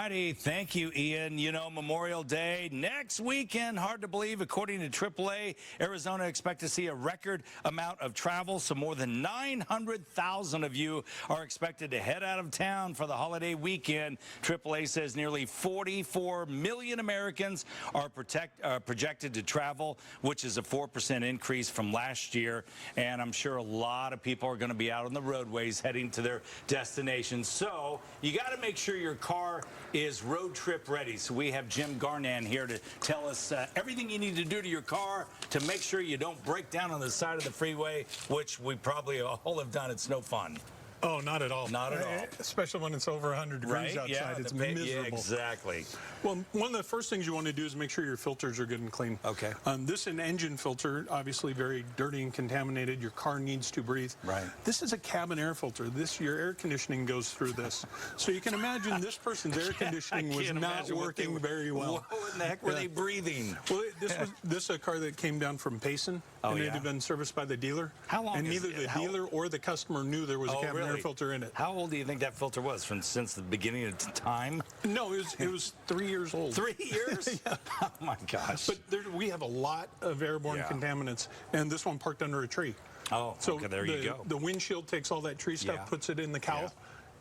righty. Thank you, Ian. You know, Memorial Day next weekend. Hard to believe. According to AAA, Arizona expect to see a record amount of travel. So more than 900,000 of you are expected to head out of town for the holiday weekend. AAA says nearly 44 million Americans are projected to travel, which is a 4% increase from last year. And I'm sure a lot of people are going to be out on the roadways heading to their destinations. So you got to make sure your car is road trip ready. So we have Jim Garnand here to tell us everything you need to do to your car to make sure you don't break down on the side of the freeway, which we probably all have done. It's no fun. Oh, not at all. Not at all. Especially when it's over 100 degrees outside. Yeah, it's miserable. Yeah, exactly. Well, one of the first things you want to do is make sure your filters are good and clean. Okay. This is an engine filter, obviously very dirty and contaminated. Your car needs to breathe. Right. This is a cabin air filter. Your air conditioning goes through this. So you can imagine this person's air conditioning was not working very well. What in the heck were they breathing? Well, this is a car that came down from Payson, and it had been serviced by the dealer. How long? And neither the dealer or the customer knew there was a cabin air filter in it. How old do you think that filter was? Since the beginning of time? No, it was 3 years old. 3 years? Yeah. Oh my gosh! But we have a lot of airborne contaminants, and this one parked under a tree. Oh, so okay, there you go. The windshield takes all that tree stuff, puts it in the cowl,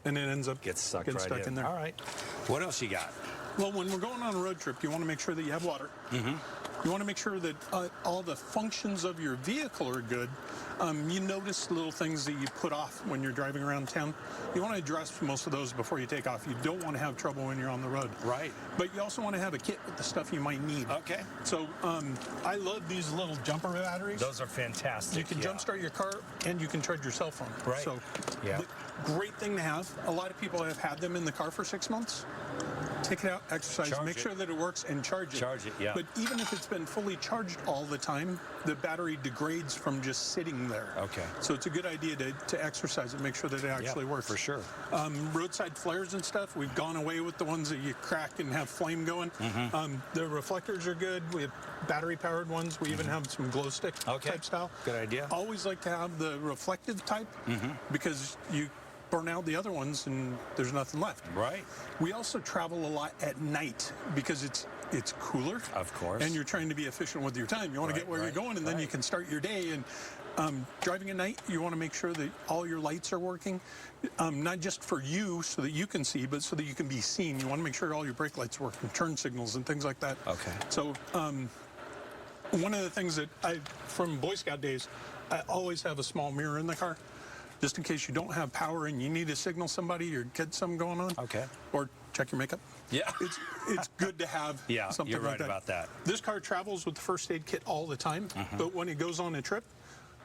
and it ends up getting stuck in there. All right. What else you got? Well, when we're going on a road trip, you want to make sure that you have water. Mm-hmm. You want to make sure that all the functions of your vehicle are good. You notice little things that you put off when you're driving around town. You want to address most of those before you take off. You don't want to have trouble when you're on the road. Right. But you also want to have a kit with the stuff you might need. Okay. So I love these little jumper batteries. Those are fantastic. You can jumpstart your car and you can charge your cell phone. Right. So great thing to have. A lot of people have had them in the car for 6 months. Take it out, exercise, make sure that it works, and charge it. Charge it, yeah. But even if it's been fully charged all the time, the battery degrades from just sitting there. Okay. So it's a good idea to exercise it, make sure that it actually works. For sure. Roadside flares and stuff, we've gone away with the ones that you crack and have flame going. Mm-hmm. The reflectors are good. We have battery-powered ones. We even have some glow stick type style. Good idea. Always like to have the reflective type because you burn out the other ones and there's nothing left. Right. We also travel a lot at night because it's cooler. Of course. And you're trying to be efficient with your time. You want to get where you're going, and then you can start your day. And driving at night, you want to make sure that all your lights are working, not just for you so that you can see, but so that you can be seen. You want to make sure all your brake lights work and turn signals and things like that. Okay. So one of the things that from Boy Scout days, I always have a small mirror in the car, just in case you don't have power and you need to signal somebody or get something going on. Okay. Or check your makeup. Yeah. It's good to have something like that. You're right about that. This car travels with the first aid kit all the time, but when it goes on a trip,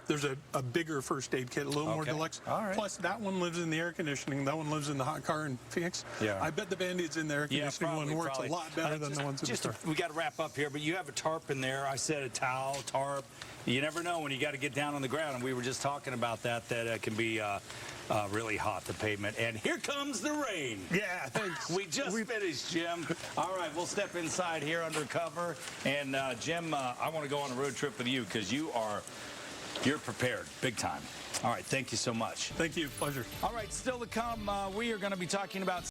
there's a bigger first aid kit, a little more deluxe. All right. Plus, that one lives in the air conditioning. That one lives in the hot car in Phoenix. Yeah. I bet the Band-Aids in the air conditioning one works a lot better than the ones in the car. We got to wrap up here, but you have a tarp in there. I said a towel, tarp. You never know when you got to get down on the ground, and we were just talking about that it can be really hot, the pavement. And here comes the rain. Yeah, thanks. We just finished, Jim. All right, we'll step inside here under cover. And, Jim, I want to go on a road trip with you because you're prepared, big time. All right, thank you so much. Thank you, pleasure. All right, still to come, we are going to be talking about